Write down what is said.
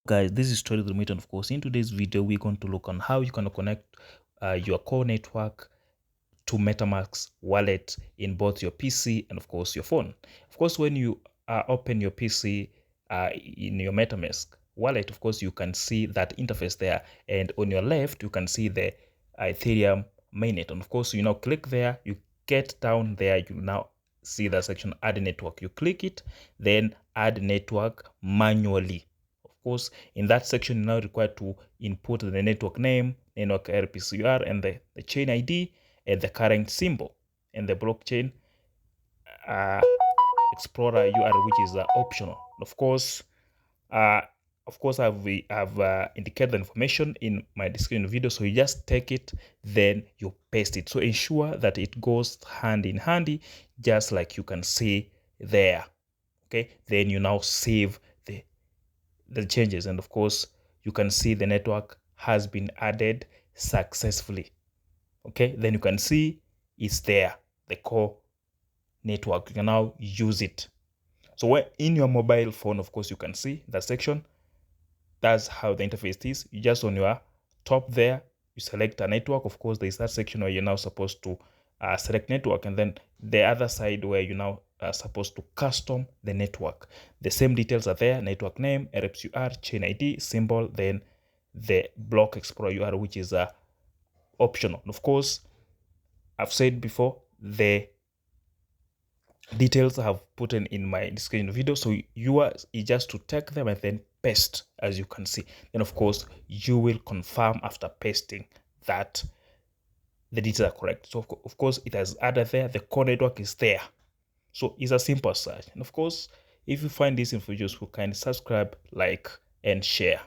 Guys, this is Story the Meet, and of course in today's video we're going to look on how you can connect your core network to Metamask wallet in both your PC and of course your phone. Of course, when you open your PC in your Metamask wallet, of course you can see that interface there, and on your left you can see the Ethereum mainnet. And of course you now click there, you get down there, you now see the section add network. You click it, then add network manually. Of course, in that section, you're now required to input the network name, network RPCUR, and the chain ID, and the current symbol, and the blockchain uh, explorer URL, which is optional. Of course, I've indicated the information in my description video, so you just take it, then you paste it. So ensure that it goes hand in hand, just like you can see there. Okay, then you now save the changes, and of course you can see the network has been added successfully. Okay, then you can see it's there, the core network. You can now use it. So when in your mobile phone, of course, you can see that section. That's how the interface is. You just on your top there, you select a network. Of course, there's that section where you're now supposed to select network, and then the other side where you now are supposed to custom the network. The same details are there: network name, RPCUR, chain ID, symbol, then the block explorer URL, which is optional. And of course, I've said before, the details I have put in my description video, so you are just to take them and then paste, as you can see. Then of course you will confirm after pasting that the details are correct. So of course it has added there, the core network is there. So it's a simple search. And of course, if you find this info useful, kindly subscribe, like, and share.